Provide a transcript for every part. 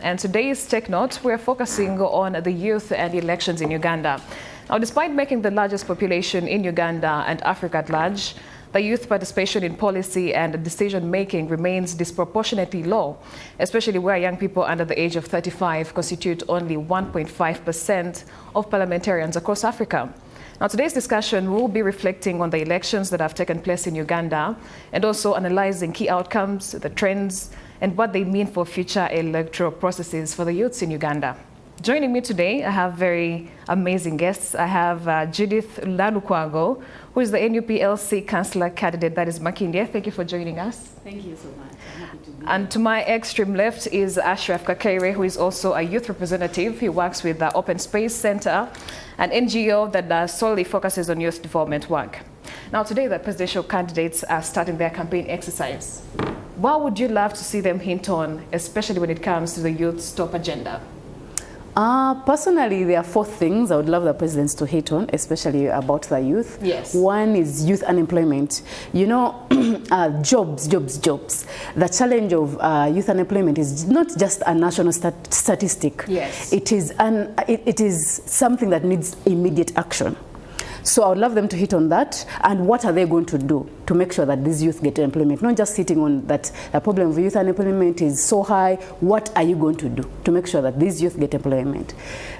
And today's Take Note, we're focusing on the youth and elections in Uganda. Now, despite making the largest population in Uganda and Africa at large, the youth participation in policy and decision-making remains disproportionately low, especially where young people under the age of 35 constitute only 1.5% of parliamentarians across Africa. Now, today's discussion will be reflecting on the elections that have taken place in Uganda and also analyzing key outcomes, the trends, and what they mean for future electoral processes for the youths in Uganda. Joining me today, I have very amazing guests. I have Judith Nalukwago, who is the NUP LC councilor candidate, that is Makindye. Thank you for joining us. Thank you so much. I'm happy to be here. And to my extreme left is Ashraf Kakaire, who is also a youth representative. He works with the Open Space Center, an NGO that solely focuses on youth development work. Now, today the presidential candidates are starting their campaign exercise. What would you love to see them hint on, especially when it comes to the youth's top agenda? Personally, there are 4 things I would love the presidents to hit on, especially about the youth. Yes. One is youth unemployment. You know, jobs. The challenge of youth unemployment is not just a national statistic. Yes. It is something that needs immediate action. So I would love them to hit on that, and what are they going to do to make sure that these youth get employment? Not just sitting on that the problem of youth unemployment is so high. What are you going to do to make sure that these youth get employment?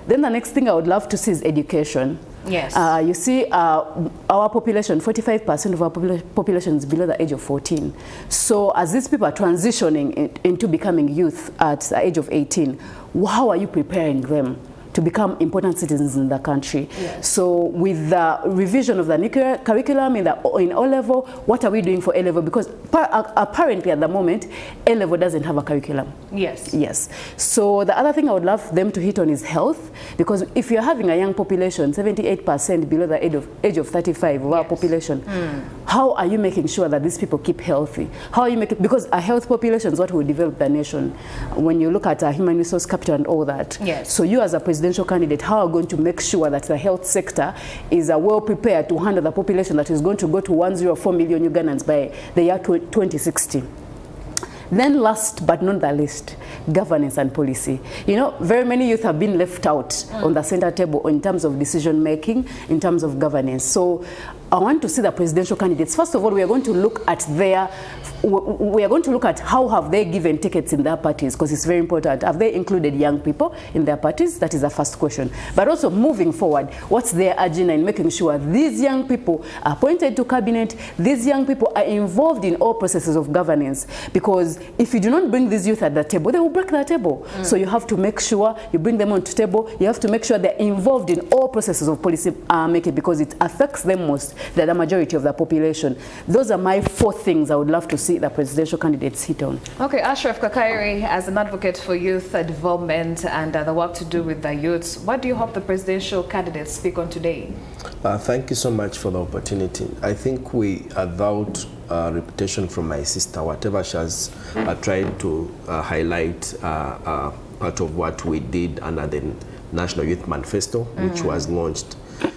Then the next thing I would love to see is education. Yes. You see, our population, 45% of our population is below the age of 14. So as these people are transitioning into becoming youth at the age of 18, how are you preparing them to become important citizens in the country? Yes. So with the revision of the new curriculum in O-level, what are we doing for A-level? Because apparently at the moment, A-level doesn't have a curriculum. Yes. Yes. So the other thing I would love them to hit on is health, because if you're having a young population, 78% below the age of 35 of our population, how are you making sure that these people keep healthy? How are you making, because a health population is what will develop the nation. When you look at human resource capital and all that. Yes. So you as a presidential candidate, how are you going to make sure that the health sector is well prepared to handle the population that is going to go to 104 million Ugandans by the year 2060? Then last but not the least, governance and policy. You know, very many youth have been left out on the center table in terms of decision making, in terms of governance. So I want to see the presidential candidates. First of all, we are going to look at how have they given tickets in their parties, because it's very important. Have they included young people in their parties? That is the first question. But also moving forward, what's their agenda in making sure these young people are appointed to cabinet, these young people are involved in all processes of governance? Because if you do not bring these youth at the table, they will break the table. So you have to make sure you bring them onto the table. You have to make sure they're involved in all processes of policy making, because it affects them most, the majority of the population. Those are my 4 things I would love to see the presidential candidates hit on. Okay, Ashraf Kakaire, as an advocate for youth development and the work to do with the youths, what do you hope the presidential candidates speak on today? Thank you so much for the opportunity. I think we are without reputation from my sister, whatever she has tried to highlight part of what we did under the National Youth Manifesto, which was launched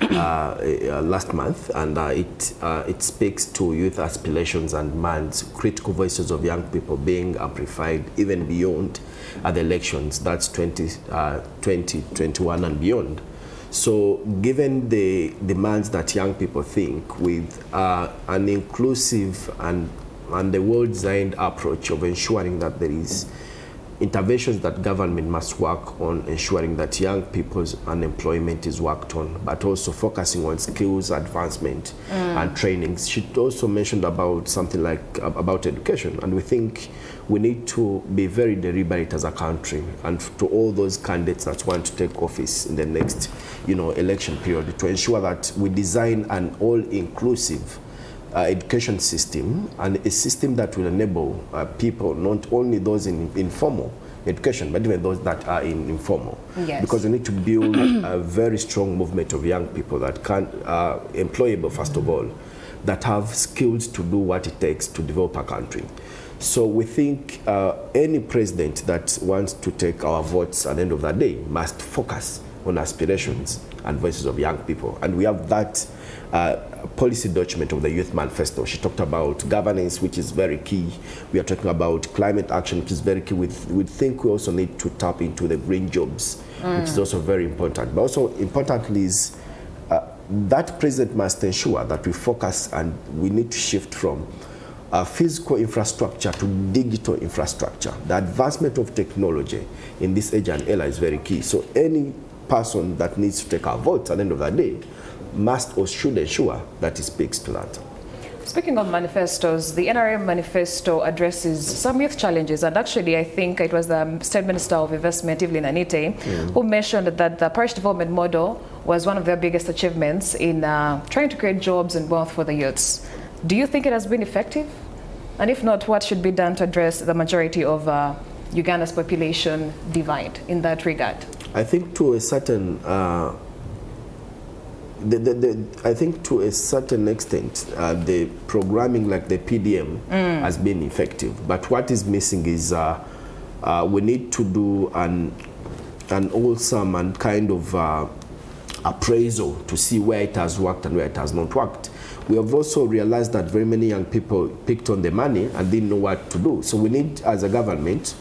last month, and it speaks to youth aspirations and demands, critical voices of young people being amplified even beyond the elections. That's 2021 and beyond. So given the demands that young people think, with an inclusive and the well-designed approach of ensuring that there is interventions that government must work on, ensuring that young people's unemployment is worked on, but also focusing on skills advancement and trainings. She also mentioned about something like about education, and we think we need to be very deliberate as a country, and to all those candidates that want to take office in the next, election period, to ensure that we design an all-inclusive education system, and a system that will enable people, not only those in informal education, but even those that are in informal. Yes. Because we need to build a very strong movement of young people that can, employable first of all, that have skills to do what it takes to develop a country. So we think any president that wants to take our votes at the end of the day must focus on aspirations and voices of young people. And we have that policy document of the Youth Manifesto. She talked about governance, which is very key. We are talking about climate action, which is very key. We think we also need to tap into the green jobs, which is also very important. But also importantly is that president must ensure that we focus and we need to shift from physical infrastructure to digital infrastructure. The advancement of technology in this age and era is very key. So any person that needs to take a vote at the end of the day must or should ensure that he speaks to that. Speaking of manifestos, the NRM manifesto addresses some youth challenges, and actually I think it was the State Minister of Investment, Evelyn Anite, who mentioned that the parish development model was one of their biggest achievements in trying to create jobs and wealth for the youths. Do you think it has been effective? And if not, what should be done to address the majority of Uganda's population divide in that regard? I think to a certain I think to a certain extent, the programming like the PDM has been effective. But what is missing is we need to do an wholesome and kind of appraisal to see where it has worked and where it has not worked. We have also realized that very many young people picked on the money and didn't know what to do. So we need, as a government,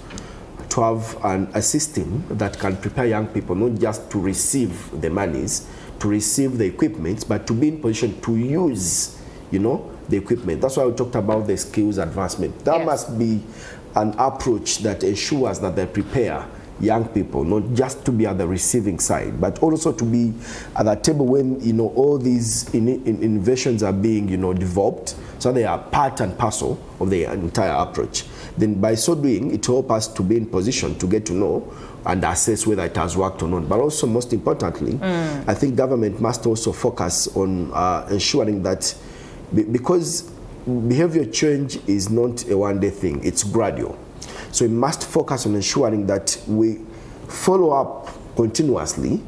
to have a system that can prepare young people not just to receive the monies, to receive the equipment, but to be in position to use, you know, the equipment. That's why we talked about the skills advancement. That must be an approach that ensures that they prepare young people, not just to be at the receiving side, but also to be at the table when, you know, all these innovations are being, you know, developed, so they are part and parcel of the entire approach. Then by so doing, it helps us to be in position to get to know and assess whether it has worked or not. But also, most importantly, I think government must also focus on ensuring that, because behavior change is not a one-day thing, it's gradual. So we must focus on ensuring that we follow up continuously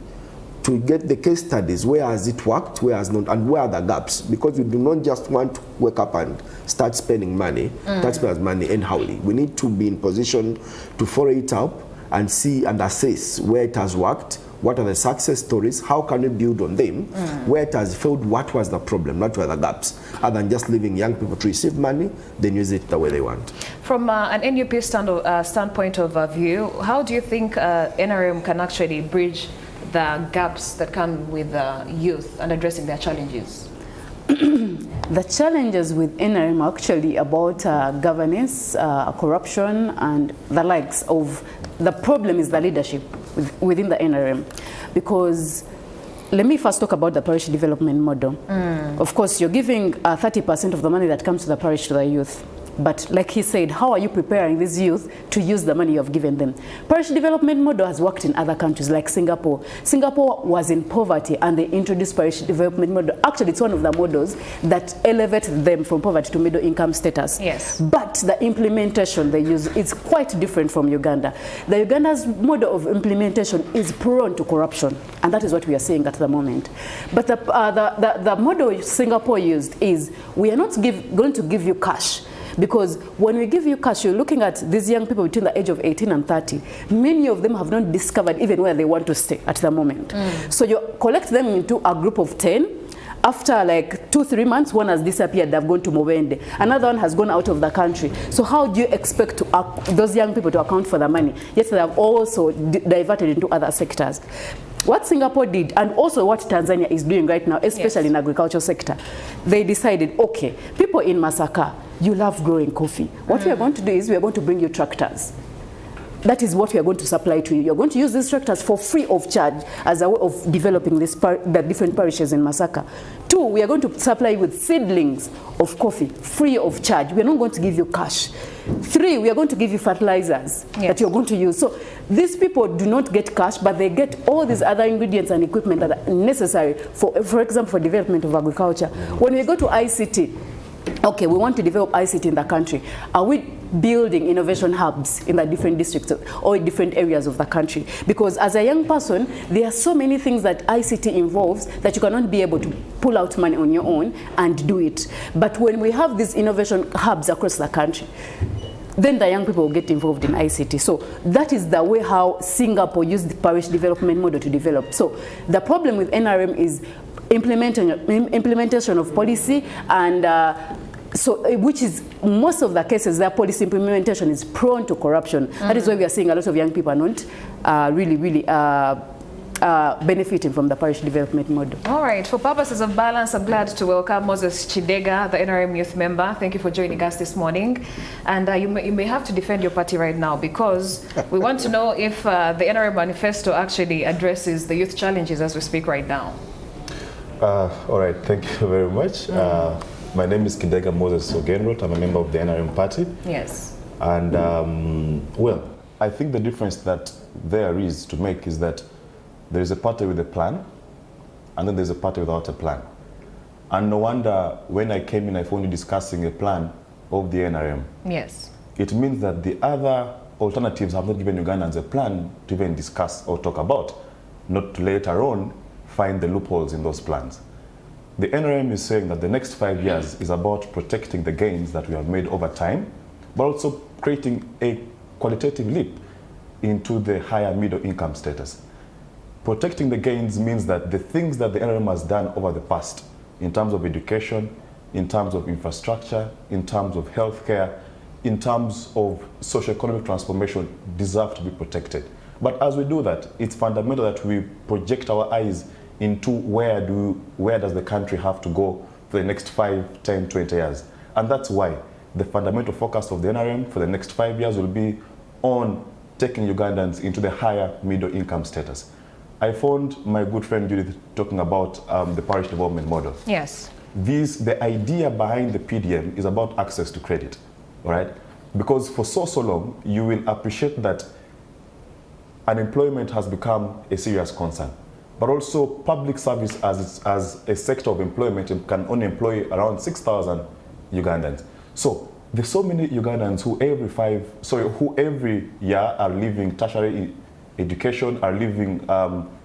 to get the case studies. Where has it worked, where has not, and where are the gaps? Because we do not just want to wake up and start spending money, taxpayers' money anyhowly. We need to be in position to follow it up and see and assess where it has worked, what are the success stories, how can we build on them, where it has failed, what was the problem, what were the gaps, other than just leaving young people to receive money, then use it the way they want. From an NUP standpoint of view, how do you think NRM can actually bridge the gaps that come with youth and addressing their challenges? The challenges with NRM are actually about governance, corruption, and the likes of. The problem is the leadership within the NRM, because let me first talk about the parish development model. Of course, you're giving 30% of the money that comes to the parish to the youth. But like he said, how are you preparing these youth to use the money you've given them? Parish development model has worked in other countries like Singapore. Singapore was in poverty and they introduced parish development model. Actually, it's one of the models that elevated them from poverty to middle income status. Yes. But the implementation they use is quite different from Uganda. The Uganda's model of implementation is prone to corruption, and that is what we are seeing at the moment. But the model Singapore used is, we are not going to give you cash. Because when we give you cash, you're looking at these young people between the age of 18 and 30. Many of them have not discovered even where they want to stay at the moment. So you collect them into a group of 10. After like 2-3 months, one has disappeared, they've gone to Mubende. Another one has gone out of the country. So how do you expect those young people to account for the money? Yes, they have also diverted into other sectors. What Singapore did, and also what Tanzania is doing right now, especially in the agricultural sector, they decided, okay, people in Masaka, you love growing coffee. What we are going to do is we are going to bring you tractors. That is what we are going to supply to you. You're going to use these tractors for free of charge as a way of developing the different parishes in Masaka. 2, we are going to supply you with seedlings of coffee free of charge. We are not going to give you cash. 3, we are going to give you fertilizers that you're going to use. So these people do not get cash, but they get all these other ingredients and equipment that are necessary for example, for development of agriculture. When we go to ICT, okay, we want to develop ICT in the country. Are we building innovation hubs in the different districts or different areas of the country? Because as a young person, there are so many things that ICT involves that you cannot be able to pull out money on your own and do it. But when we have these innovation hubs across the country, then the young people will get involved in ICT. So that is the way how Singapore used the parish development model to develop. So the problem with NRM is implementation of policy, and which is most of the cases their policy implementation is prone to corruption. That is why we are seeing a lot of young people are not really benefiting from the parish development model. All right, for purposes of balance, I'm glad to welcome Moses Kidega, the NRM youth member. Thank you for joining us this morning. And you may have to defend your party right now, because we want to know if the NRM manifesto actually addresses the youth challenges as we speak right now. All right, thank you very much. My name is Kidega Moses Ogenrot. I'm a member of the NRM party. Yes. And well, I think the difference that there is to make is that there is a party with a plan, and then there's a party without a plan. And no wonder when I came in, I found you discussing a plan of the NRM. Yes. It means that the other alternatives have not given Ugandans a plan to even discuss or talk about, not to later on find the loopholes in those plans. The NRM is saying that the next 5 years is about protecting the gains that we have made over time, but also creating a qualitative leap into the higher middle income status. Protecting the gains means that the things that the NRM has done over the past, in terms of education, in terms of infrastructure, in terms of healthcare, in terms of socio-economic transformation, deserve to be protected. But as we do that, it's fundamental that we project our eyes into where does the country have to go for the next 5, 10, 20 years. And that's why the fundamental focus of the NRM for the next 5 years will be on taking Ugandans into the higher middle income status. I found my good friend Judith talking about the parish development model. Yes. The idea behind the PDM is about access to credit, all right? Because for so long, you will appreciate that unemployment has become a serious concern. But also public service as a sector of employment can only employ around 6,000 Ugandans. So there's so many Ugandans who every year are leaving tertiary education, are leaving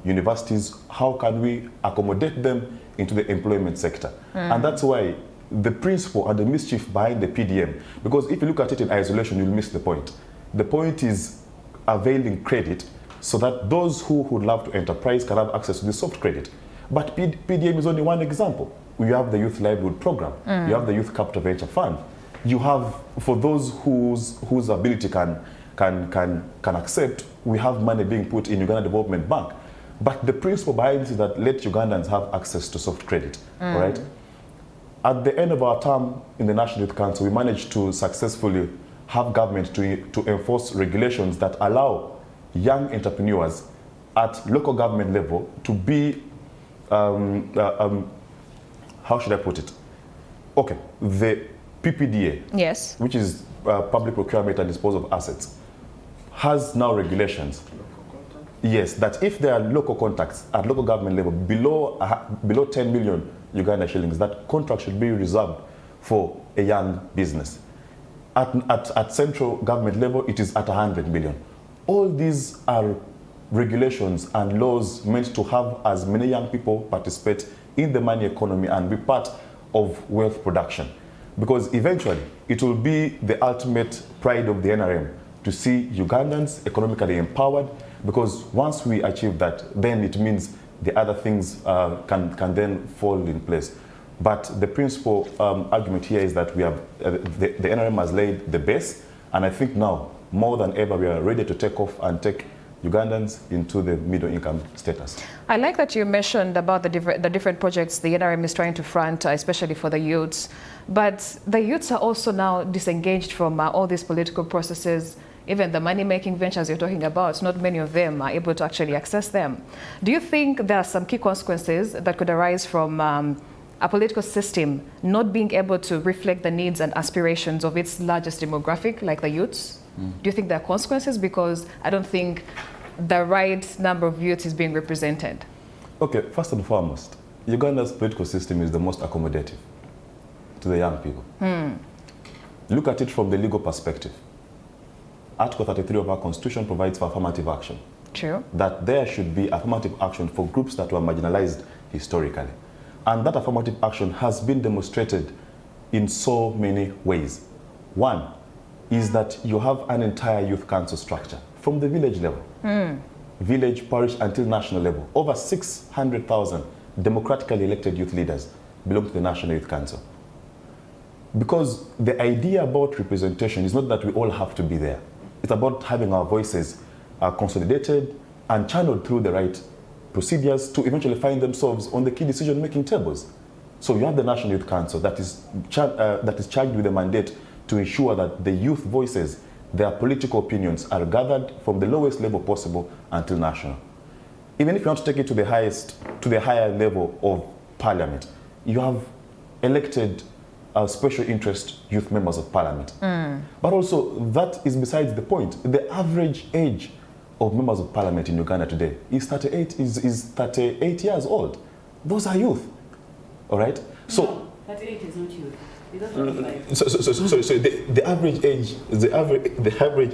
universities. How can we accommodate them into the employment sector? And that's why the principle and the mischief behind the PDM, because if you look at it in isolation, you'll miss the point. The point is availing credit so that those who would love to enterprise can have access to the soft credit. But PDM is only one example. You have the Youth Livelihood Program. You have the Youth Capital Venture Fund. You have, for those whose ability can accept, we have money being put in Uganda Development Bank. But the principle behind this is that let Ugandans have access to soft credit, all right? At the end of our term in the National Youth Council, we managed to successfully have government to enforce regulations that allow young entrepreneurs at local government level to be, how should I put it? Okay, the PPDA, yes, which is Public Procurement and Disposal of Assets, has now regulations. Yes, that if there are local contacts at local government level below 10 million Uganda shillings, that contract should be reserved for a young business. At central government level, it is at 100 million. All these are regulations and laws meant to have as many young people participate in the money economy and be part of wealth production. Because eventually, it will be the ultimate pride of the NRM to see Ugandans economically empowered, because once we achieve that, then it means the other things can then fall in place. But the principal argument here is that we have the NRM has laid the base, and I think now, more than ever, we are ready to take off and take Ugandans into the middle income status. I like that you mentioned about the different projects the NRM is trying to front, especially for the youths. But the youths are also now disengaged from all these political processes. Even the money-making ventures you're talking about, not many of them are able to actually access them. Do you think there are some key consequences that could arise from a political system not being able to reflect the needs and aspirations of its largest demographic, like the youths? Do you think there are consequences? Because I don't think the right number of youths is being represented. Okay, first and foremost, Uganda's political system is the most accommodative to the young people. Look at it from the legal perspective. Article 33 of our Constitution provides for affirmative action. True. That there should be affirmative action for groups that were marginalized historically. And that affirmative action has been demonstrated in so many ways. One, is that you have an entire youth council structure from the village level, village, parish, until national level. Over 600,000 democratically elected youth leaders belong to the National Youth Council. Because the idea about representation is not that we all have to be there. It's about having our voices consolidated and channeled through the right procedures to eventually find themselves on the key decision-making tables. So you have the National Youth Council that is charged with a mandate to ensure that the youth voices, their political opinions, are gathered from the lowest level possible until national. Even if you want to take it to the higher level of parliament, you have elected special interest youth members of parliament. But also, that is besides the point. The average age of members of parliament in Uganda today is 38 years old. Those are youth, all right? So no, 38 is not youth. So the average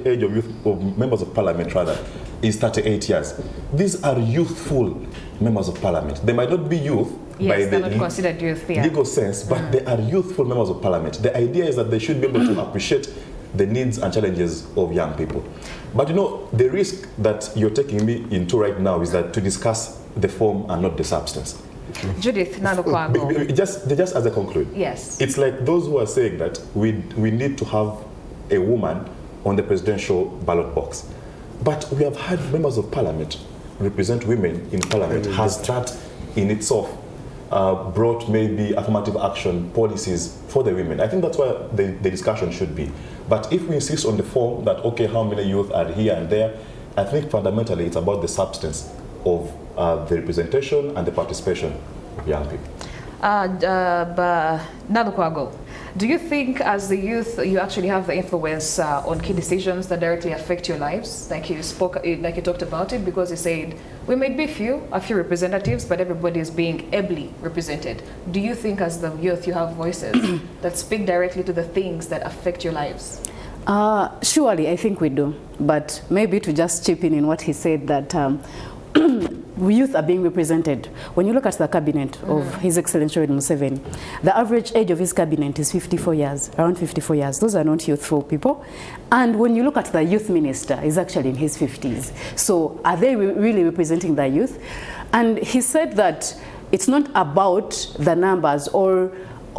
age of youth of members of parliament rather is 38 years. These are youthful members of parliament. They might not be youth by they're not considered youth, legal sense, but they are youthful members of parliament. The idea is that they should be able to appreciate the needs and challenges of young people. But you know, the risk that you're taking me into right now is that to discuss the form and not the substance. Judith Nalukwago. Just as I conclude. Yes. It's like those who are saying that we need to have a woman on the presidential ballot box. But we have had members of parliament represent women in parliament. Has that in itself brought maybe affirmative action policies for the women? I think that's where the discussion should be. But if we insist on the form that, okay, how many youth are here and there, I think fundamentally it's about the substance of the representation and the participation of young people. Nalukwago, do you think as the youth you actually have the influence on key decisions that directly affect your lives? Like you talked about it, because you said we might be a few representatives, but everybody is being ably represented. Do you think as the youth you have voices that speak directly to the things that affect your lives? Surely, I think we do. But maybe to just chip in what he said, that youth are being represented. When you look at the cabinet of His Excellency Museveni, the average age of his cabinet is 54 years, around 54 years. Those are not youthful people. And when you look at the youth minister, he's actually in his 50s. So are they really representing the youth? And he said that it's not about the numbers or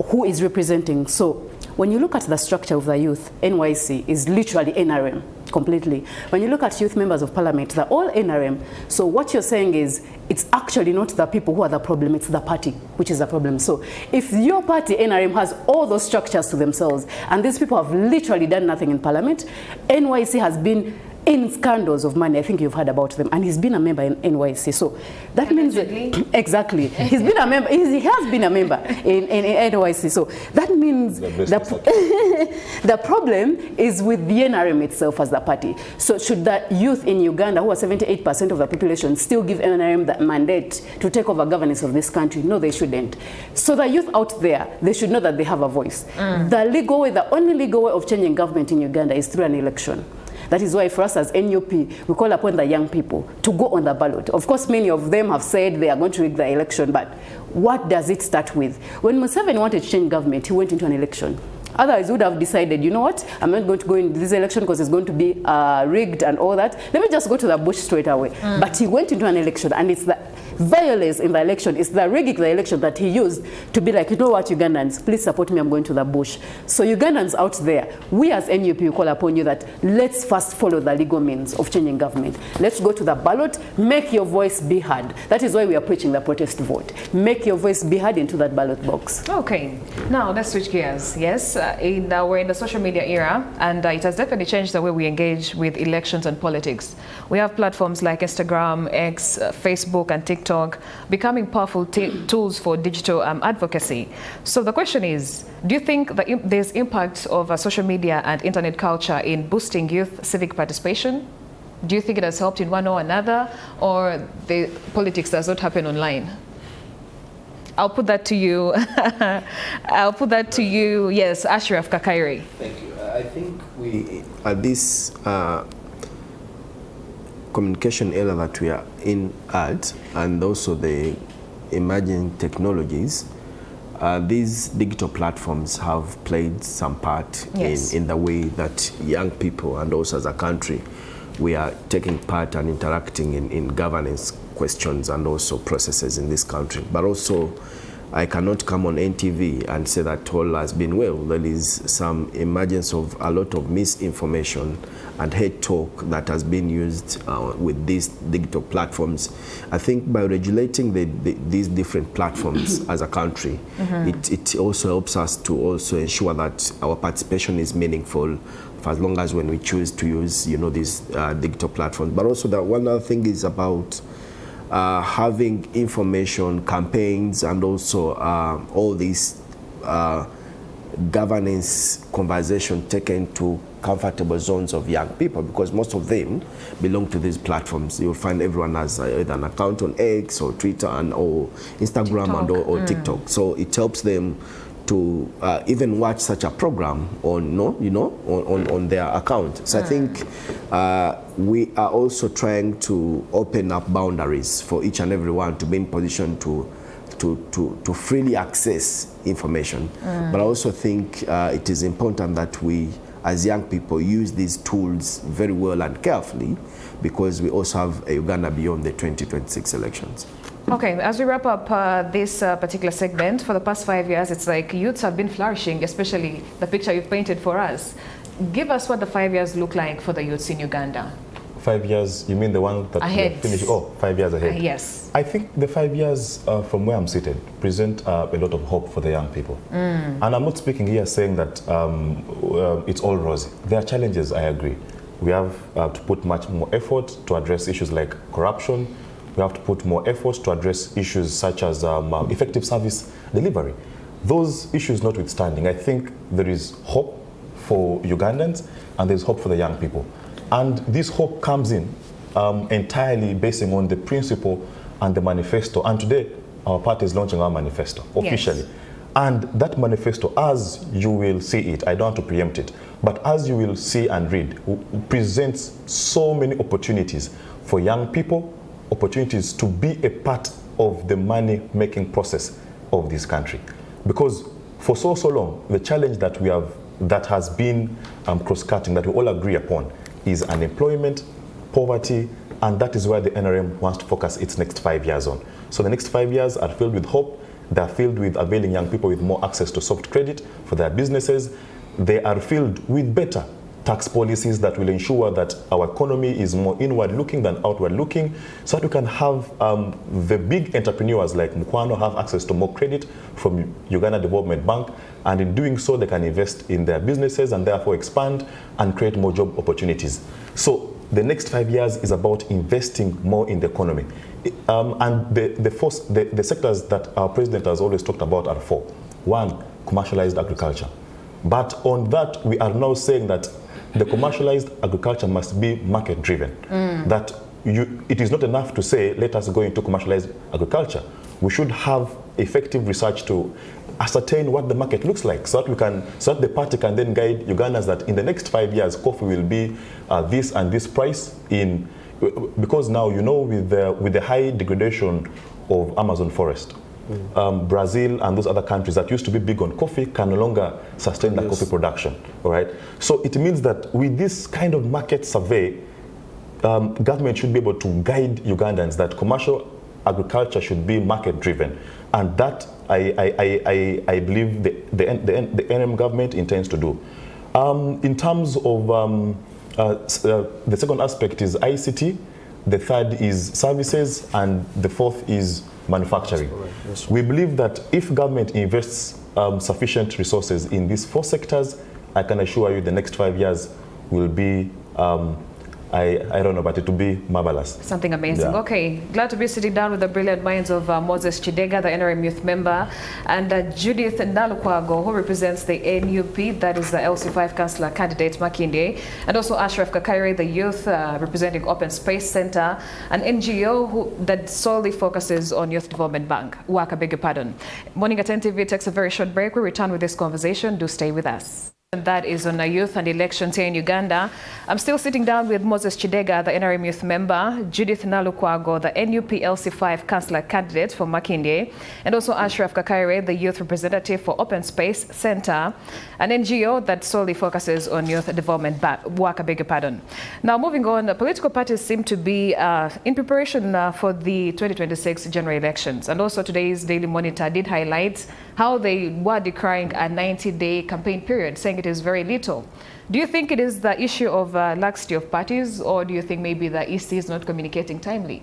who is representing. So when you look at the structure of the youth, NYC is literally NRM. Completely. When you look at youth members of parliament, they're all NRM. So what you're saying is, it's actually not the people who are the problem, it's the party which is the problem. So if your party, NRM, has all those structures to themselves, and these people have literally done nothing in parliament, NYC has been in scandals of money. I think you've heard about them, and he's been a member in NYC. So that means that, exactly, he's been a member. He has been a member in NYC. So that means the problem is with the NRM itself as the party. So should the youth in Uganda, who are 78% of the population, still give NRM the mandate to take over governance of this country? No, they shouldn't. So the youth out there, they should know that they have a voice. The legal way, the only legal way of changing government in Uganda is through an election. That is why for us as NUP, we call upon the young people to go on the ballot. Of course, many of them have said they are going to rig the election, but what does it start with? When Museveni wanted to change government, he went into an election. Otherwise, he would have decided, you know what, I'm not going to go into this election because it's going to be rigged and all that. Let me just go to the bush straight away. But he went into an election, and it's the violence in the election, it's the rigging the election that he used to be like, you know what, Ugandans, please support me, I'm going to the bush. So Ugandans out there, we as NUP call upon you that let's first follow the legal means of changing government. Let's go to the ballot, make your voice be heard. That is why we are preaching the protest vote. Make your voice be heard into that ballot box. Okay, now let's switch gears. Yes, we're in the social media era, and it has definitely changed the way we engage with elections and politics. We have platforms like Instagram, X, Facebook, and TikTok becoming powerful tools for digital advocacy. So the question is, do you think that there's impact of social media and internet culture in boosting youth civic participation? Do you think it has helped in one or another, or the politics does not happen online? I'll put that to you. I'll put that to you. Yes, Ashraf Kakaire. Thank you. I think we, at this communication era that we are in at, and also the emerging technologies, these digital platforms have played some part in the way that young people and also as a country, we are taking part and interacting in governance questions and also processes in this country. But also, I cannot come on NTV and say that all has been well. There is some emergence of a lot of misinformation and hate talk that has been used with these digital platforms. I think by regulating these different platforms as a country, it also helps us to also ensure that our participation is meaningful for as long as when we choose to use, these digital platforms. But also that one other thing is about having information campaigns and also all these governance conversation taken to comfortable zones of young people, because most of them belong to these platforms. You'll find everyone has either an account on X or Twitter or Instagram TikTok. or TikTok. So it helps them to even watch such a program on their account. So I think we are also trying to open up boundaries for each and every one to be in position to freely access information. But I also think it is important that we, as young people, use these tools very well and carefully, because we also have a Uganda beyond the 2026 elections. Okay, as we wrap up this particular segment, for the past 5 years, it's like youths have been flourishing, especially the picture you've painted for us. Give us what the 5 years look like for the youths in Uganda. 5 years, you mean the one that ahead? Finished? Oh, 5 years ahead. Yes. I think the 5 years from where I'm seated present a lot of hope for the young people. And I'm not speaking here saying that it's all rosy. There are challenges, I agree. We have to put much more effort to address issues like corruption. We have to put more efforts to address issues such as effective service delivery. Those issues notwithstanding, I think there is hope for Ugandans and there's hope for the young people. And this hope comes in entirely basing on the principle and the manifesto. And today, our party is launching our manifesto officially. Yes. And that manifesto, as you will see it, I don't want to preempt it, but as you will see and read, presents so many opportunities for young people, opportunities to be a part of the money-making process of this country. Because for so long, the challenge that we have, that has been cross-cutting, that we all agree upon, is unemployment, poverty, and that is where the NRM wants to focus its next 5 years on. So the next 5 years are filled with hope. They are filled with availing young people with more access to soft credit for their businesses. They are filled with better tax policies that will ensure that our economy is more inward-looking than outward-looking, so that we can have the big entrepreneurs like Mukwano have access to more credit from Uganda Development Bank, and in doing so, they can invest in their businesses and therefore expand and create more job opportunities. So the next 5 years is about investing more in the economy. And the sectors that our president has always talked about are four. One, commercialized agriculture. But on that, we are now saying that the commercialized agriculture must be market-driven. That it is not enough to say, let us go into commercialized agriculture. We should have effective research to ascertain what the market looks like, so that the party can then guide Ugandans that in the next 5 years, coffee will be this and this price. Because now, with the high degradation of Amazon forest, Brazil and those other countries that used to be big on coffee can no longer sustain the coffee production. All right. So it means that with this kind of market survey, government should be able to guide Ugandans that commercial agriculture should be market driven, and that I believe the NM government intends to do. In terms of the second aspect is ICT, the third is services, and the fourth is manufacturing. We believe that if government invests sufficient resources in these four sectors, I can assure you the next 5 years will be, I don't know, but it will be marvelous. Something amazing. Yeah. Okay, glad to be sitting down with the brilliant minds of Moses Kidega, the NRM youth member, and Judith Nalukwago, who represents the NUP, that is the LC5 councillor candidate Makindye, and also Ashraf Kakaire, the youth representing Open Space Center, an NGO that solely focuses on youth development work. I beg your pardon. Morning at NTV takes a very short break. We return with this conversation. Do stay with us. That is on youth and elections here in Uganda. I'm still sitting down with Moses Kidega, the NRM youth member, Judith Nalukwago, the NUP LC5 councilor candidate for Makindye, and also Ashraf Kakaire, the youth representative for Open Space Center, an NGO that solely focuses on youth development work. Now, moving on, political parties seem to be in preparation for the 2026 general elections. And also today's Daily Monitor did highlight how they were decrying a 90-day campaign period, saying it is very little. Do you think it is the issue of laxity of parties, or do you think maybe the EC is not communicating timely?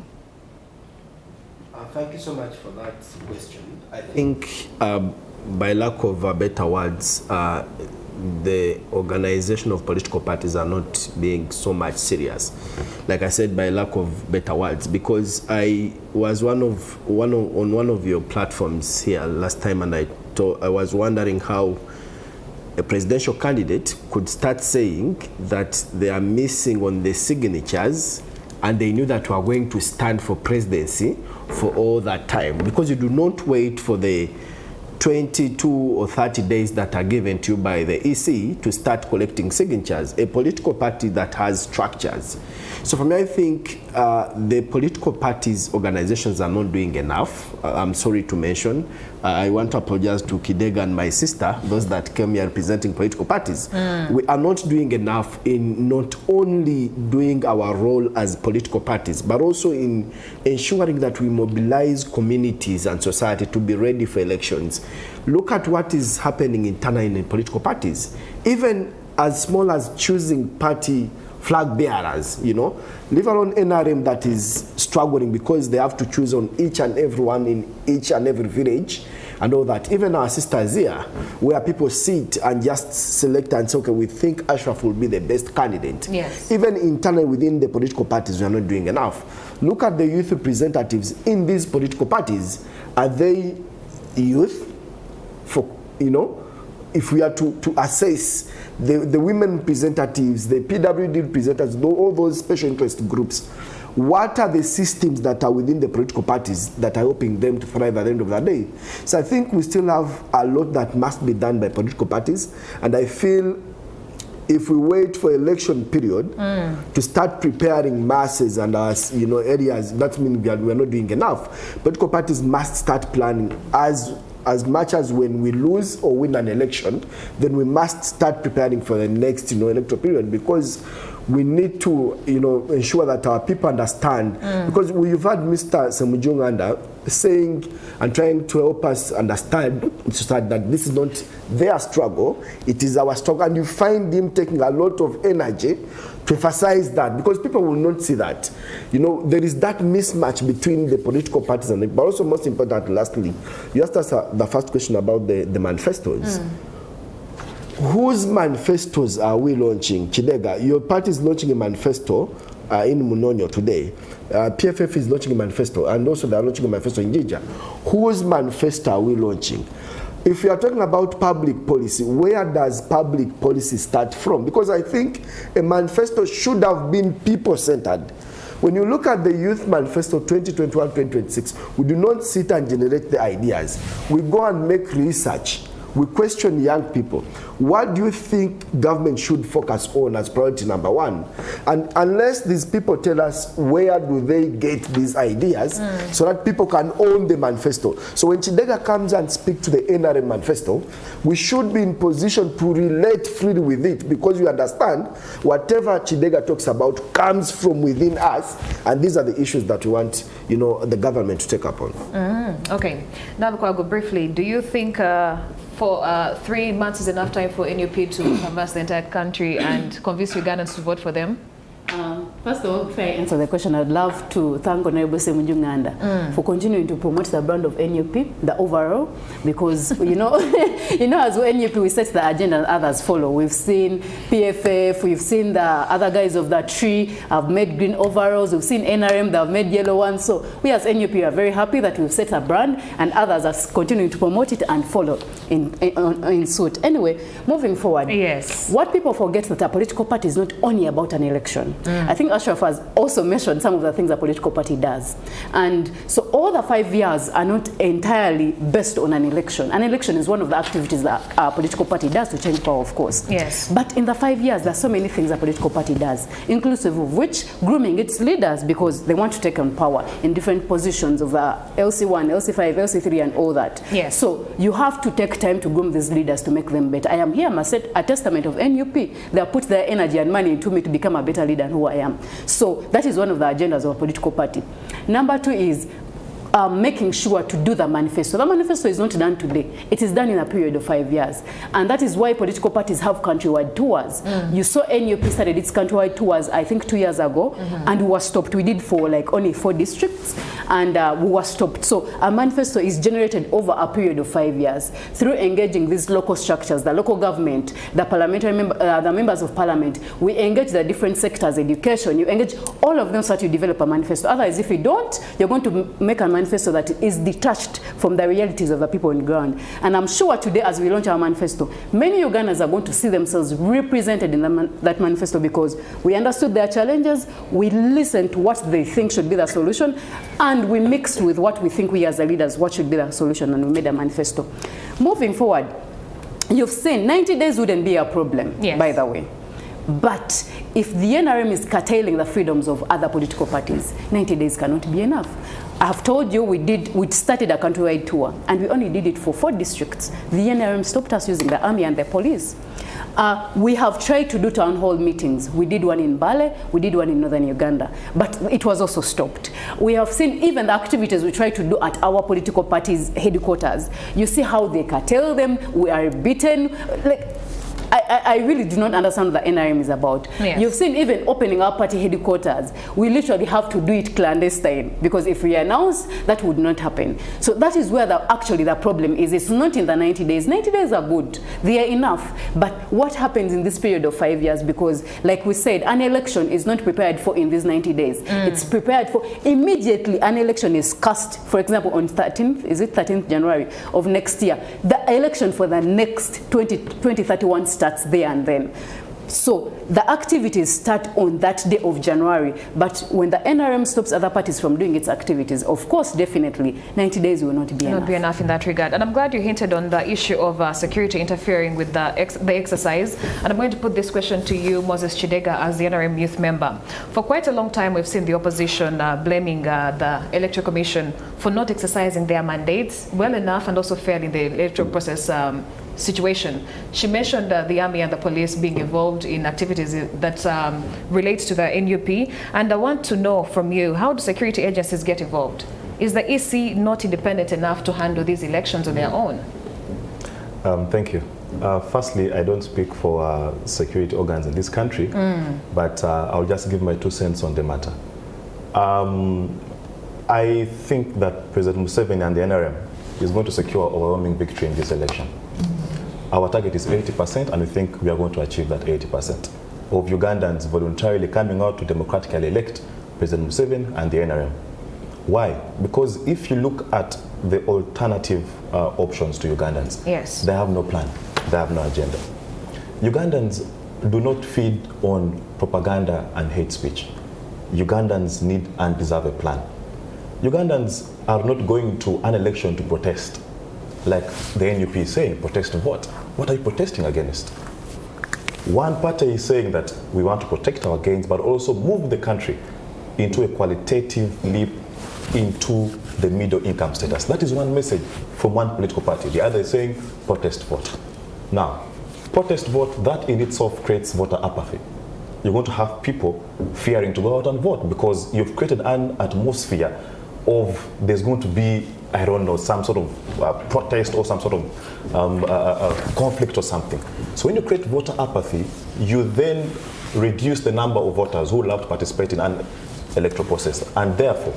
Thank you so much for that question. I think by lack of better words, the organization of political parties are not being so much serious. Like I said, by lack of better words, because I was on one of your platforms here last time, and I was wondering how a presidential candidate could start saying that they are missing on the signatures, and they knew that we are going to stand for presidency for all that time, because you do not wait for the 22 or 30 days that are given to you by the EC to start collecting signatures. A political party that has structures. So for me, I think the political parties organizations are not doing enough. I'm sorry to mention. I want to apologize to Kidega and my sister, those that came here representing political parties. We are not doing enough in not only doing our role as political parties, but also in ensuring that we mobilize communities and society to be ready for elections. Look at what is happening internally in political parties. Even as small as choosing party flag bearers, you know, leave alone NRM that is struggling because they have to choose on each and every one in each and every village and all that. Even our sisters here, where people sit and just select and say, okay, we think Ashraf will be the best candidate. Yes. Even internally within the political parties, we are not doing enough. Look at the youth representatives in these political parties. Are they youth? For, you know, if we are to assess the women representatives, the PWD representatives, all those special interest groups, what are the systems that are within the political parties that are helping them to thrive at the end of the day? So I think we still have a lot that must be done by political parties, and I feel if we wait for election period to start preparing masses and areas, that means we are not doing enough. Political parties must start planning as much as when we lose or win an election, then we must start preparing for the next electoral period, because we need to ensure that our people understand, because we've had Mr. Semujunganda saying and trying to help us understand that this is not their struggle, it is our struggle, and you find him taking a lot of energy to emphasize that, because people will not see that. There is that mismatch between the political parties and but also most important, lastly, you asked us the first question about the manifestos. Whose manifestos are we launching? Kidega, your party is launching a manifesto in Munonyo today. PFF is launching a manifesto, and also they are launching a manifesto in Jinja. Whose manifesto are we launching? If you are talking about public policy, where does public policy start from? Because I think a manifesto should have been people-centered. When you look at the Youth Manifesto 2021-2026, we do not sit and generate the ideas. We go and make research. We question young people. What do you think government should focus on as priority number one? And unless these people tell us where do they get these ideas, so that people can own the manifesto. So when Kidega comes and speaks to the NRM manifesto, we should be in position to relate freely with it, because we understand whatever Kidega talks about comes from within us, and these are the issues that we want the government to take up on. Okay. Nalukwago, briefly, do you think for 3 months is enough time for NUP to canvass the entire country and convince Ugandans to vote for them? First of all, before I answer the question, I'd love to thank Honorable Semujunganda for continuing to promote the brand of NUP, the overall, because as NUP we set the agenda and others follow. We've seen PFF, we've seen the other guys of that tree have made green overalls, we've seen NRM, they have made yellow ones. So we as NUP are very happy that we've set a brand and others are continuing to promote it and follow in suit. Anyway, moving forward, yes, what people forget that a political party is not only about an election. I think Ashraf has also mentioned some of the things a political party does. And so all the 5 years are not entirely based on an election. An election is one of the activities that a political party does to change power, of course. Yes. But in the 5 years, there are so many things a political party does, inclusive of which grooming its leaders because they want to take on power in different positions of LC1, LC5, LC3, and all that. Yes. So you have to take time to groom these leaders to make them better. I am here, must set a testament of NUP. They have put their energy and money into me to become a better leader than who I am. So that is one of the agendas of a political party. Number 2 is making sure to do the manifesto. The manifesto is not done today. It is done in a period of 5 years. And that is why political parties have countrywide tours. You saw NUP started its countrywide tours, I think 2 years ago, and we were stopped. We did for like only 4 districts, and we were stopped. So a manifesto is generated over a period of 5 years through engaging these local structures, the local government, the parliamentary the members of parliament. We engage the different sectors, education. You engage all of them so that you develop a manifesto. Otherwise, if you don't, you're going to make a manifesto that is detached from the realities of the people on the ground. And I'm sure today, as we launch our manifesto, many Ugandans are going to see themselves represented in that manifesto because we understood their challenges, we listened to what they think should be the solution, and we mixed with what we think we as the leaders, what should be the solution, and we made a manifesto. Moving forward, you've seen 90 days wouldn't be a problem, yes, by the way. But if the NRM is curtailing the freedoms of other political parties, 90 days cannot be enough. I have told you we started a countrywide tour, and we only did it for 4 districts. The NRM stopped us using the army and the police. We have tried to do town hall meetings. We did one in Bale, we did one in northern Uganda, but it was also stopped. We have seen even the activities we try to do at our political parties' headquarters. You see how they curtail them, we are beaten. I really do not understand what the NRM is about. Yes. You've seen even opening our party headquarters, we literally have to do it clandestine because if we announce, that would not happen. So that is where actually the problem is. It's not in the 90 days. 90 days are good. They are enough. But what happens in this period of 5 years? Because like we said, an election is not prepared for in these 90 days. It's prepared for immediately. An election is cast, for example, on 13th, is it 13th January of next year? The election for the next 2031 starts there and then. So the activities start on that day of January, but when the NRM stops other parties from doing its activities, of course, definitely 90 days will not be enough. Not be enough in that regard. And I'm glad you hinted on the issue of security interfering with the exercise. And I'm going to put this question to you, Moses Kidega, as the NRM youth member. For quite a long time, we've seen the opposition blaming the Electoral Commission for not exercising their mandates well enough and also fairly in the electoral process situation. She mentioned the army and the police being involved in activities that relates to the NUP, and I want to know from you, how do security agencies get involved? Is the EC not independent enough to handle these elections on their own? Thank you. Firstly, I don't speak for security organs in this country, but I'll just give my 2 cents on the matter. I think that President Museveni and the NRM is going to secure overwhelming victory in this election. Our target is 80%, and we think we are going to achieve that 80% of Ugandans voluntarily coming out to democratically elect President Museveni and the NRM. Why? Because if you look at the alternative options to Ugandans, yes, they have no plan, they have no agenda. Ugandans do not feed on propaganda and hate speech. Ugandans need and deserve a plan. Ugandans are not going to an election to protest. Like the NUP is saying, protest what? What are you protesting against? One party is saying that we want to protect our gains, but also move the country into a qualitative leap into the middle income status. That is one message from one political party. The other is saying, protest vote. Now, protest vote, that in itself creates voter apathy. You're going to have people fearing to go out and vote because you've created an atmosphere of there's going to be, I don't know, some sort of protest or some sort of conflict or something. So when you create voter apathy, you then reduce the number of voters who love to participate in an electoral process. And therefore,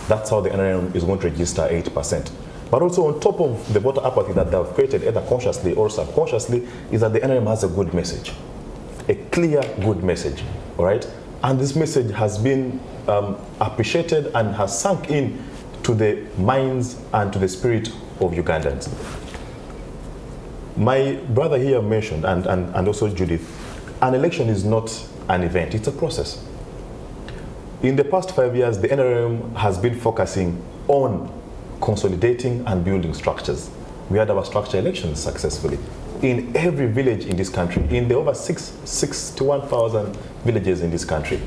that's how the NRM is going to register 80%. But also on top of the voter apathy that they've created, either consciously or subconsciously, is that the NRM has a good message, a clear, good message, all right? And this message has been appreciated and has sunk in to the minds and to the spirit of Ugandans. My brother here mentioned, and also Judith, an election is not an event, it's a process. in the past 5 years, the NRM has been focusing on consolidating and building structures. We had our structure elections successfully in every village in this country, in the over 61,000 villages in this country.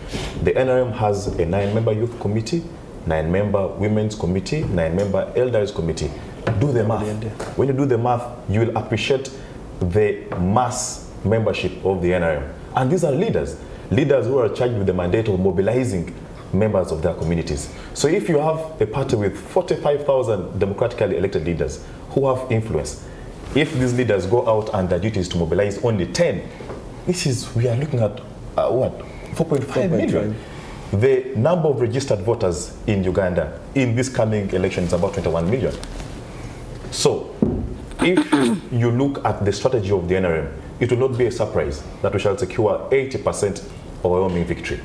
The NRM has a 9-member youth committee, 9-member women's committee, 9-member elders committee. Do the math. When you do the math, you will appreciate the mass membership of the NRM. And these are leaders who are charged with the mandate of mobilizing members of their communities. So if you have a party with 45,000 democratically elected leaders who have influence, if these leaders go out and their duty is to mobilize only 10, we are looking at what? 4.5 million. The number of registered voters in Uganda in this coming election is about 21 million. So if you look at the strategy of the NRM, it will not be a surprise that we shall secure 80% overwhelming victory.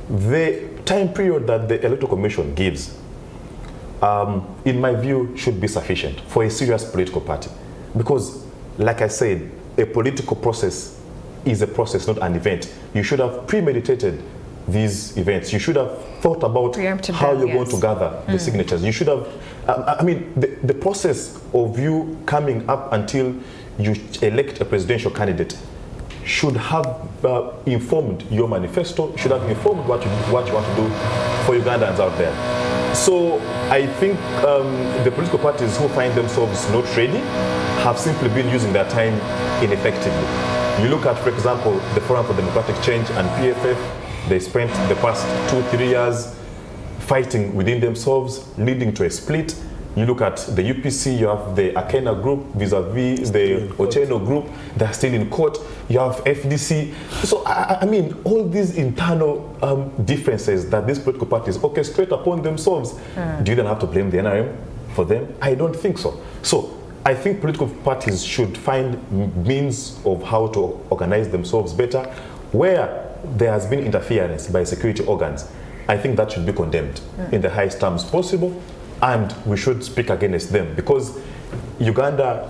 The time period that the Electoral Commission gives, in my view, should be sufficient for a serious political party. Because, like I said, a political process is a process, not an event. You should have premeditated these events. You should have thought about how you're going to gather the signatures. You should have, I mean, the process of you coming up until you elect a presidential candidate should have informed your manifesto, should have informed what you want to do for Ugandans out there. So I think the political parties who find themselves not ready have simply been using their time ineffectively. You look at, for example, the Forum for Democratic Change and PFF, they spent the past 2-3 years fighting within themselves, leading to a split. You look at the UPC, you have the Akena group vis-a-vis the Ocheno group, they're still in court. You have FDC. So, I mean, all these internal differences that these political parties orchestrate upon themselves, do you then have to blame the NRM for them? I don't think so. So, I think political parties should find means of how to organize themselves better. Where there has been interference by security organs, I think that should be condemned in the highest terms possible. And we should speak against them, because Uganda,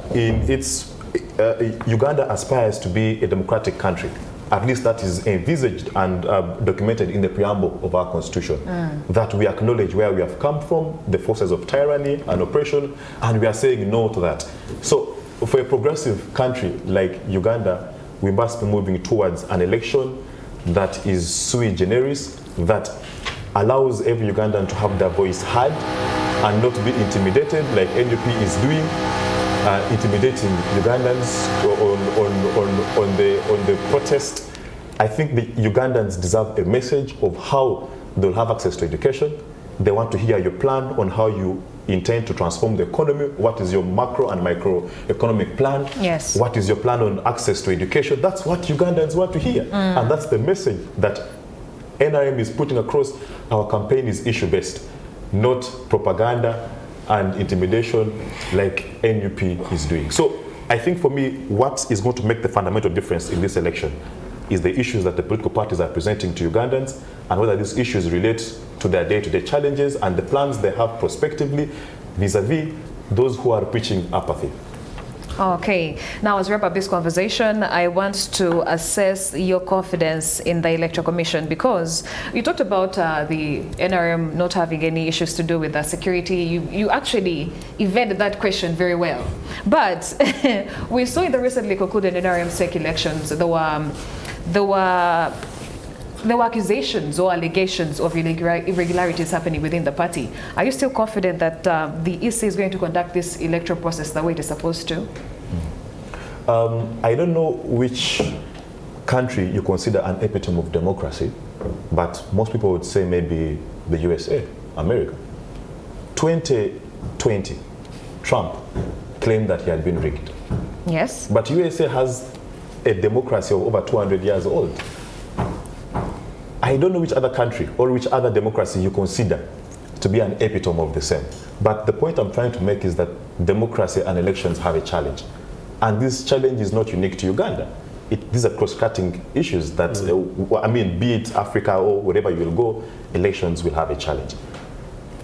Uganda aspires to be a democratic country. At least that is envisaged and documented in the preamble of our constitution. That we acknowledge where we have come from, the forces of tyranny and oppression, and we are saying no to that. So for a progressive country like Uganda, we must be moving towards an election that is sui generis, that allows every Ugandan to have their voice heard and not be intimidated like NUP is doing, intimidating Ugandans on the protest. I think the Ugandans deserve a message of how they'll have access to education. They want to hear your plan on how you intend to transform the economy. What is your macro and micro economic plan? Yes. What is your plan on access to education? That's what Ugandans want to hear. And that's the message that NRM is putting across. Our campaign is issue-based, not propaganda and intimidation like NUP is doing. So I think for me, what is going to make the fundamental difference in this election is the issues that the political parties are presenting to Ugandans, and whether these issues relate to their day-to-day challenges and the plans they have prospectively vis-a-vis those who are preaching apathy. Okay, now as we wrap up this conversation, I want to assess your confidence in the Electoral Commission, because you talked about the NRM not having any issues to do with the security. You actually evaded that question very well. But we saw in the recently concluded NRM SEC elections, there were accusations or allegations of irregularities happening within the party. Are you still confident that the EC is going to conduct this electoral process the way it is supposed to? I don't know which country you consider an epitome of democracy, but most people would say maybe the USA, America. 2020, Trump claimed that he had been rigged. Yes. But USA has a democracy of over 200 years old. I don't know which other country or which other democracy you consider to be an epitome of the same. But the point I'm trying to make is that democracy and elections have a challenge. And this challenge is not unique to Uganda. These are cross-cutting issues that, I mean, be it Africa or wherever you will go, elections will have a challenge.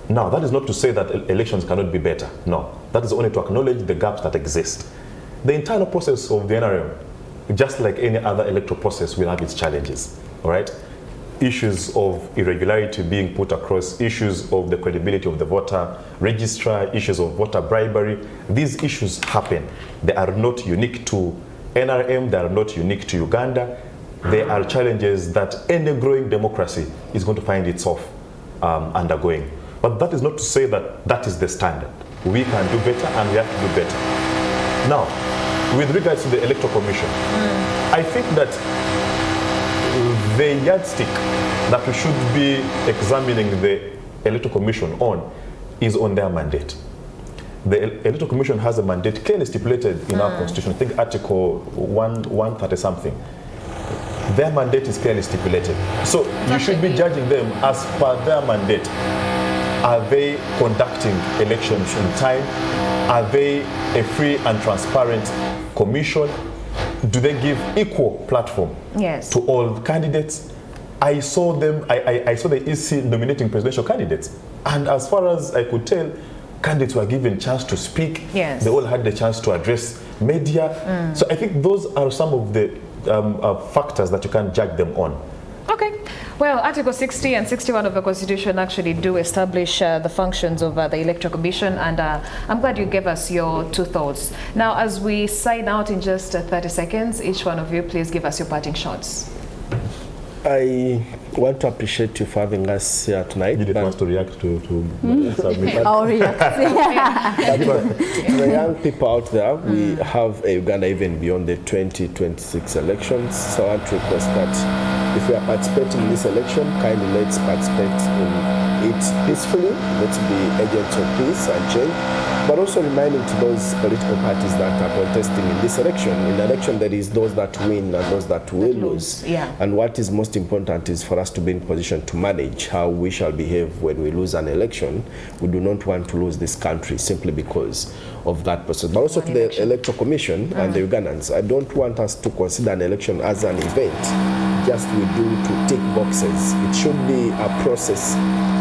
Now, that is not to say that elections cannot be better. No, that is only to acknowledge the gaps that exist. The internal process of the NRM, just like any other electoral process, will have its challenges, all right? issues of irregularity being put across, issues of the credibility of the voter registrar, issues of voter bribery. These issues happen. They are not unique to NRM, they are not unique to Uganda. They are challenges that any growing democracy is going to find itself undergoing. But that is not to say that that is the standard. We can do better and we have to do better. Now, with regards to the Electoral Commission, I think that the yardstick that we should be examining the Electoral Commission on is on their mandate. The Electoral Commission has a mandate clearly stipulated in our Constitution, I think Article 130 something. Their mandate is clearly stipulated. So you should be judging them as per their mandate. Are they conducting elections in time? Are they a free and transparent commission? Do they give equal platform to all candidates? I saw them, I saw the EC nominating presidential candidates. And as far as I could tell, candidates were given a chance to speak. They all had the chance to address media. So I think those are some of the factors that you can judge them on. Okay. Well, Article 60 and 61 of the Constitution actually do establish the functions of the Electoral Commission, and I'm glad you gave us your two thoughts. Now, as we sign out in just 30 seconds, each one of you, please give us your parting shots. I want to appreciate you for having us here tonight. You didn't want to react to I'll react. To the young people out there, we have a Uganda even beyond the 2026 elections. So I want to request that if we are participating in this election, kindly let's participate in it peacefully. Let's be agents of peace and change. But also reminding to those political parties that are contesting in this election. In the election, there is those that win and those that will lose. And what is most important is for us to be in position to manage how we shall behave when we lose an election. We do not want to lose this country simply because of that process. But also to the Electoral Commission and the Ugandans, I don't want us to consider an election as an event just we do to tick boxes. It should be a process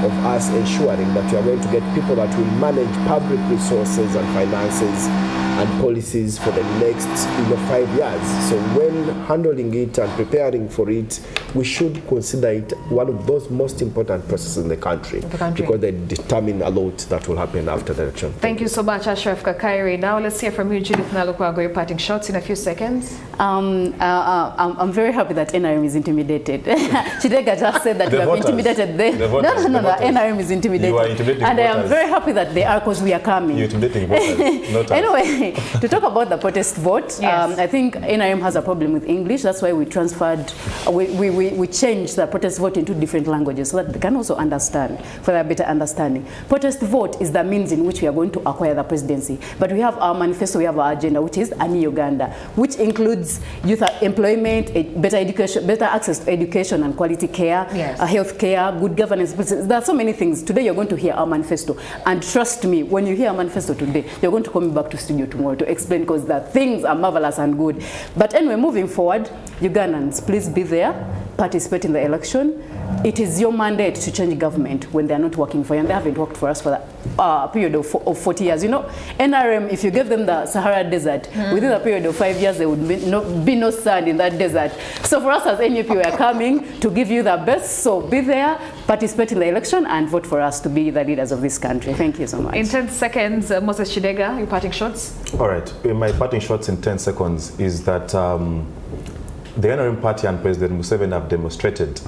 of us ensuring that we are going to get people that will manage public resources and finances and policies for the next 5 years. So when handling it and preparing for it, we should consider it one of those most important processes in the country, because they determine a lot that will happen after the election. Thank you so much, Ashraf Kakaire. Now let's hear from you, Judith Nalukwago, your parting shots in a few seconds. I'm very happy that NRM is intimidated. Kidega just said that we have intimidated them. The NRM is intimidated. You are intimidating and voters. I am very happy that they are, because we are coming. You're intimidating voters. Anyway, to talk about the protest vote, I think NRM has a problem with English. That's why we transferred, we changed the protest vote into different languages so that they can also understand, for their better understanding. Protest vote is the means in which we are going to acquire the presidency. But we have our manifesto, we have our agenda, which is a new Uganda, which includes youth employment, better education, better access to education and quality care, health care, good governance. There are so many things. Today you're going to hear our manifesto. And trust me, when you hear our manifesto today, you're going to come back to studio tomorrow to explain, because the things are marvelous and good. But anyway, moving forward, Ugandans, please be there, participate in the election. It is your mandate to change government when they are not working for you, and they haven't worked for us for a period of 40 years. You know, NRM, if you gave them the Sahara Desert, within a period of 5 years, there would be no sand in that desert. So for us as NUP, we are coming to give you the best. So be there, participate in the election, and vote for us to be the leaders of this country. Thank you so much. In 10 seconds, Moses Kidega, your parting shots. All right. My parting shots in 10 seconds is that the NRM party and President Museveni have demonstrated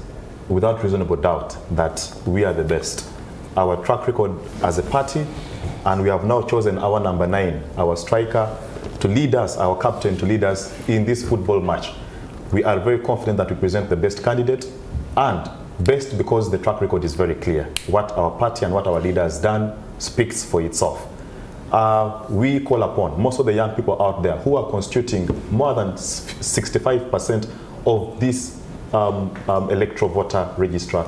without reasonable doubt that we are the best. Our track record as a party, and we have now chosen our number 9, our striker, to lead us, our captain to lead us in this football match. We are very confident that we present the best candidate, and best because the track record is very clear. What our party and what our leader has done speaks for itself. We call upon most of the young people out there who are constituting more than 65% of this electoral voter register.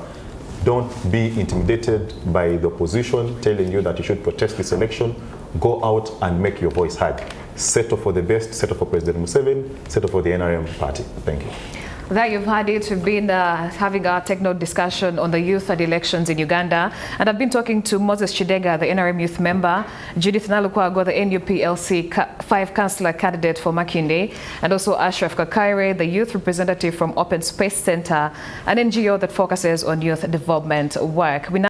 Don't be intimidated by the opposition telling you that you should protest this election. Go out and make your voice heard. Settle for the best, settle for President Museveni, settle for the NRM party. Thank you. There you've heard it. We've been having a techno discussion on the youth and elections in Uganda. And I've been talking to Moses Kidega, the NRM youth member, Judith Nalukwago, the NUP LC5 councilor candidate for Makindye, and also Ashraf Kakaire, the youth representative from Open Space Center, an NGO that focuses on youth development work.